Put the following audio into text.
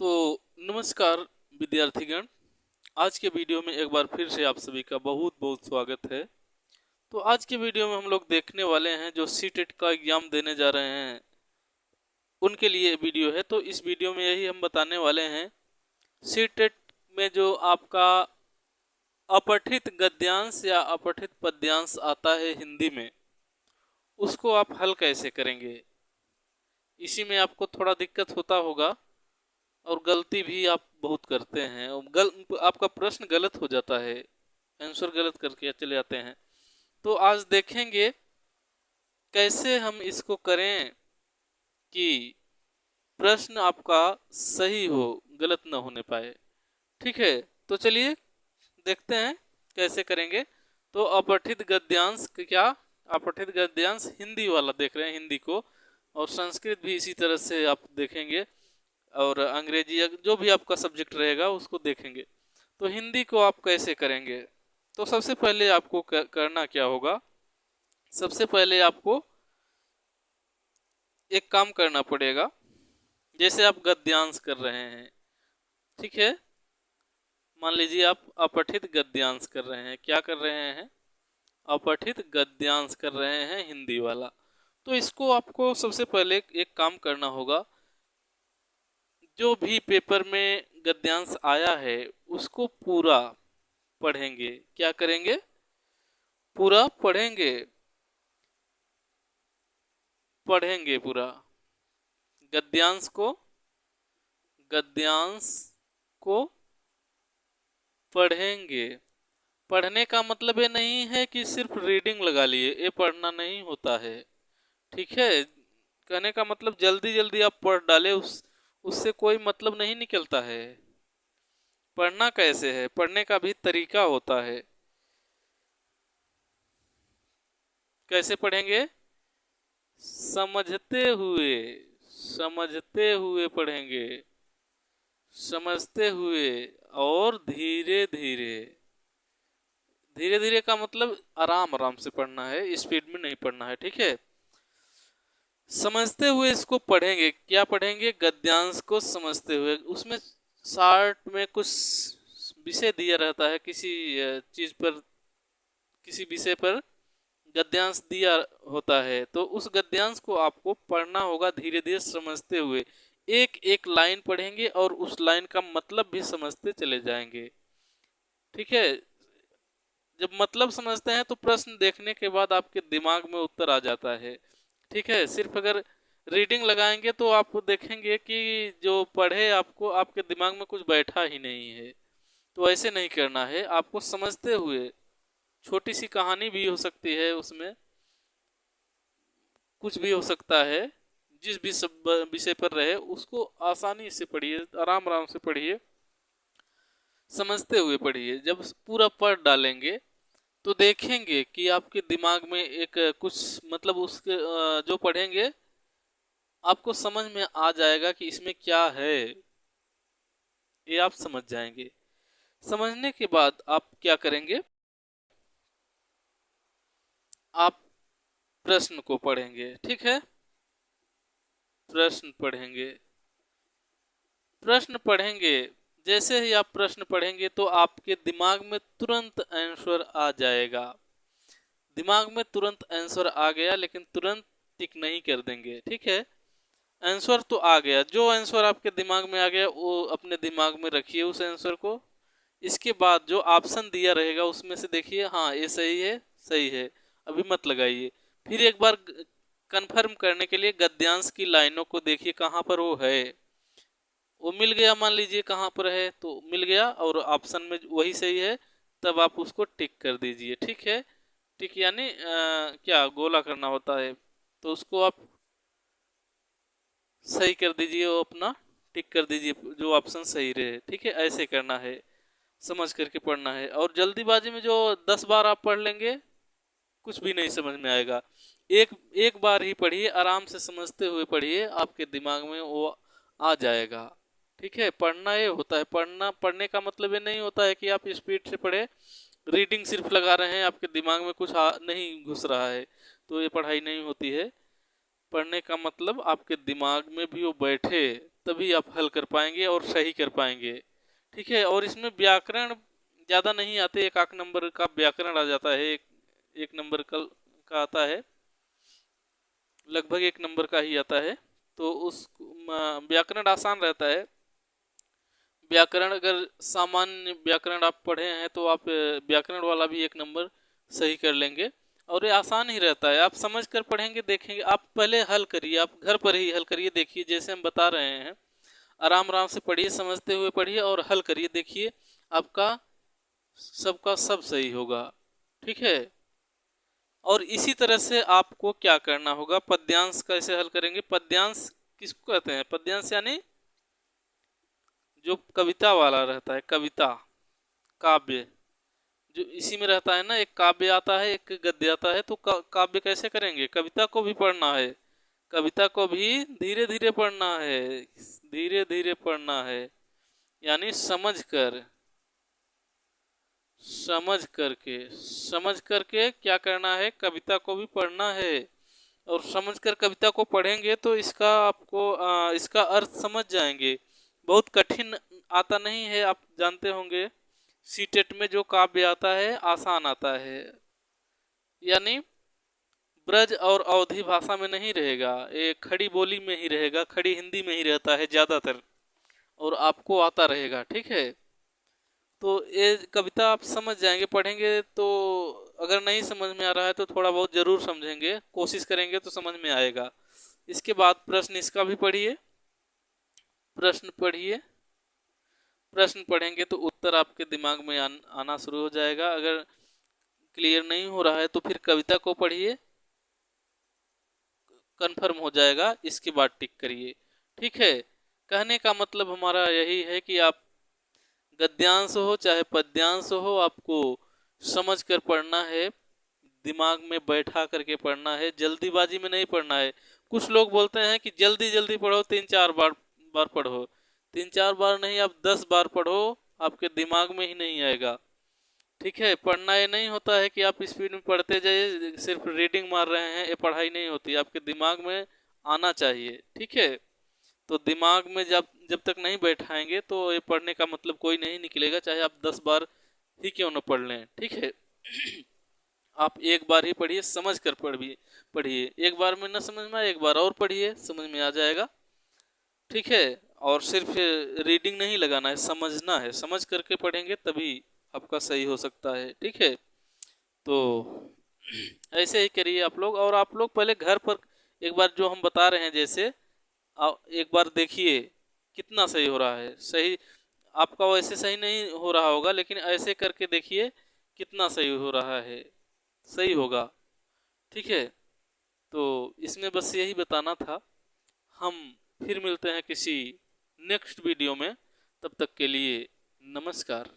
तो नमस्कार विद्यार्थीगण। आज के वीडियो में एक बार फिर से आप सभी का बहुत बहुत स्वागत है। तो आज के वीडियो में हम लोग देखने वाले हैं जो सीटेट का एग्जाम देने जा रहे हैं उनके लिए वीडियो है। तो इस वीडियो में यही हम बताने वाले हैं, सीटेट में जो आपका अपठित गद्यांश या अपठित पद्यांश आता है हिंदी में, उसको आप हल कैसे करेंगे। इसी में आपको थोड़ा दिक्कत होता होगा और गलती भी आप बहुत करते हैं और आपका प्रश्न गलत हो जाता है, आंसर गलत करके चले जाते हैं। तो आज देखेंगे कैसे हम इसको करें कि प्रश्न आपका सही हो, गलत ना होने पाए। ठीक है, तो चलिए देखते हैं कैसे करेंगे। तो अपठित गद्यांश क्या, अपठित गद्यांश हिंदी वाला देख रहे हैं, हिंदी को, और संस्कृत भी इसी तरह से आप देखेंगे, और अंग्रेजी जो भी आपका सब्जेक्ट रहेगा उसको देखेंगे। तो हिंदी को आप कैसे करेंगे, तो सबसे पहले आपको करना क्या होगा। सबसे पहले आपको एक काम करना पड़ेगा। जैसे आप गद्यांश कर रहे हैं, ठीक है, मान लीजिए आप अपठित गद्यांश कर रहे हैं। क्या कर रहे हैं? अपठित गद्यांश कर रहे हैं हिंदी वाला। तो इसको आपको सबसे पहले एक काम करना होगा। जो भी पेपर में गद्यांश आया है उसको पूरा पढ़ेंगे। क्या करेंगे? पूरा पढ़ेंगे, पढ़ेंगे पूरा गद्यांश को, गद्यांश को पढ़ेंगे। पढ़ने का मतलब ये नहीं है कि सिर्फ रीडिंग लगा लिए, ये पढ़ना नहीं होता है। ठीक है, कहने का मतलब जल्दी जल्दी आप पढ़ डाले, उससे कोई मतलब नहीं निकलता है। पढ़ना कैसे है, पढ़ने का भी तरीका होता है। कैसे पढ़ेंगे? समझते हुए, समझते हुए पढ़ेंगे, समझते हुए और धीरे धीरे। धीरे धीरे का मतलब आराम आराम से पढ़ना है, स्पीड में नहीं पढ़ना है। ठीक है, समझते हुए इसको पढ़ेंगे। क्या पढ़ेंगे? गद्यांश को समझते हुए। उसमें शार्ट में कुछ विषय दिया रहता है, किसी चीज पर, किसी विषय पर गद्यांश दिया होता है, तो उस गद्यांश को आपको पढ़ना होगा धीरे धीरे समझते हुए। एक एक लाइन पढ़ेंगे और उस लाइन का मतलब भी समझते चले जाएंगे। ठीक है, जब मतलब समझते हैं तो प्रश्न देखने के बाद आपके दिमाग में उत्तर आ जाता है। ठीक है, सिर्फ अगर रीडिंग लगाएंगे तो आप देखेंगे कि जो पढ़े आपको, आपके दिमाग में कुछ बैठा ही नहीं है। तो ऐसे नहीं करना है, आपको समझते हुए। छोटी सी कहानी भी हो सकती है उसमें, कुछ भी हो सकता है, जिस भी विषय पर रहे उसको आसानी से पढ़िए, आराम आराम से पढ़िए, समझते हुए पढ़िए। जब पूरा पढ़ डालेंगे तो देखेंगे कि आपके दिमाग में एक कुछ मतलब उसके जो पढ़ेंगे आपको समझ में आ जाएगा कि इसमें क्या है, ये आप समझ जाएंगे। समझने के बाद आप क्या करेंगे? आप प्रश्न को पढ़ेंगे। ठीक है, प्रश्न पढ़ेंगे, प्रश्न पढ़ेंगे। जैसे ही आप प्रश्न पढ़ेंगे तो आपके दिमाग में तुरंत आंसर आ जाएगा। दिमाग में तुरंत आंसर आ गया, लेकिन तुरंत टिक नहीं कर देंगे। ठीक है, आंसर तो आ गया। जो आंसर आपके दिमाग में आ गया वो अपने दिमाग में रखिए उस आंसर को। इसके बाद जो ऑप्शन दिया रहेगा उसमें से देखिए, हाँ ये सही है, सही है, अभी मत लगाइए। फिर एक बार कंफर्म करने के लिए गद्यांश की लाइनों को देखिए कहाँ पर वो है। वो मिल गया, मान लीजिए कहाँ पर है, तो मिल गया और ऑप्शन में वही सही है, तब आप उसको टिक कर दीजिए। ठीक है, टिक यानी क्या गोला करना होता है, तो उसको आप सही कर दीजिए, वो अपना टिक कर दीजिए जो ऑप्शन सही रहे। ठीक है, ऐसे करना है, समझ करके पढ़ना है। और जल्दीबाजी में जो 10 बार आप पढ़ लेंगे कुछ भी नहीं समझ में आएगा। एक एक बार ही पढ़िए, आराम से समझते हुए पढ़िए, आपके दिमाग में वो आ जाएगा। ठीक है, पढ़ना ये होता है, पढ़ने का मतलब ये नहीं होता है कि आप स्पीड से पढ़े, रीडिंग सिर्फ लगा रहे हैं, आपके दिमाग में कुछ नहीं घुस रहा है, तो ये पढ़ाई नहीं होती है। पढ़ने का मतलब आपके दिमाग में भी वो बैठे, तभी आप हल कर पाएंगे और सही कर पाएंगे। ठीक है, और इसमें व्याकरण ज़्यादा नहीं आते, एक आध नंबर का व्याकरण आ जाता है, एक नंबर का आता है, लगभग एक नंबर का ही आता है। तो उस व्याकरण आसान रहता है। व्याकरण अगर सामान्य व्याकरण आप पढ़े हैं तो आप व्याकरण वाला भी एक नंबर सही कर लेंगे। और ये आसान ही रहता है, आप समझ कर पढ़ेंगे, देखेंगे। आप पहले हल करिए, आप घर पर ही हल करिए, देखिए जैसे हम बता रहे हैं, आराम आराम से पढ़िए, समझते हुए पढ़िए और हल करिए, देखिए आपका सबका सब सही होगा। ठीक है, और इसी तरह से आपको क्या करना होगा, पद्यांश कैसे हल करेंगे। पद्यांश किसको कहते हैं, पद्यांश यानी जो कविता वाला रहता है, कविता काव्य जो इसी में रहता है ना, एक काव्य आता है एक गद्य आता है। तो काव्य कैसे करेंगे, कविता को भी पढ़ना है, कविता को भी धीरे धीरे पढ़ना है, धीरे धीरे पढ़ना है, यानी समझ करके क्या करना है, कविता को भी पढ़ना है। और समझकर कविता को पढ़ेंगे तो इसका आपको इसका अर्थ समझ जाएंगे। बहुत कठिन आता नहीं है, आप जानते होंगे सीटेट में जो काव्य आता है आसान आता है, यानी ब्रज और अवधी भाषा में नहीं रहेगा, ये खड़ी बोली में ही रहेगा, खड़ी हिंदी में ही रहता है ज़्यादातर, और आपको आता रहेगा। ठीक है, तो ये कविता आप समझ जाएंगे पढ़ेंगे तो। अगर नहीं समझ में आ रहा है तो थोड़ा बहुत ज़रूर समझेंगे, कोशिश करेंगे तो समझ में आएगा। इसके बाद प्रश्न इसका भी पढ़िए, प्रश्न पढ़िए, प्रश्न पढ़ेंगे तो उत्तर आपके दिमाग में आना शुरू हो जाएगा। अगर क्लियर नहीं हो रहा है तो फिर कविता को पढ़िए, कंफर्म हो जाएगा, इसके बाद टिक करिए। ठीक है, कहने का मतलब हमारा यही है कि आप गद्यांश हो चाहे पद्यांश हो, आपको समझ कर पढ़ना है, दिमाग में बैठा करके पढ़ना है, जल्दीबाजी में नहीं पढ़ना है। कुछ लोग बोलते हैं कि जल्दी जल्दी पढ़ो, 3-4 बार पढ़ो। 3-4 बार नहीं, आप 10 बार पढ़ो, आपके दिमाग में ही नहीं आएगा। ठीक है, पढ़ना ये नहीं होता है कि आप स्पीड में पढ़ते जाइए, सिर्फ रीडिंग मार रहे हैं, ये पढ़ाई नहीं होती, आपके दिमाग में आना चाहिए। ठीक है, तो दिमाग में जब जब तक नहीं बैठाएंगे तो ये पढ़ने का मतलब कोई नहीं निकलेगा, चाहे आप 10 बार ही क्यों न पढ़ लें। ठीक है, आप एक बार ही पढ़िए, समझ कर पढ़िए, एक बार में न समझ में आए, एक बार और पढ़िए, समझ में आ जाएगा। ठीक है, और सिर्फ रीडिंग नहीं लगाना है, समझना है, समझ करके पढ़ेंगे तभी आपका सही हो सकता है। ठीक है, तो ऐसे ही करिए आप लोग। और आप लोग पहले घर पर एक बार जो हम बता रहे हैं, जैसे एक बार देखिए कितना सही हो रहा है। सही आपका वैसे सही नहीं हो रहा होगा, लेकिन ऐसे करके देखिए कितना सही हो रहा है, सही होगा। ठीक है, तो इसमें बस यही बताना था। हम फिर मिलते हैं किसी नेक्स्ट वीडियो में, तब तक के लिए नमस्कार।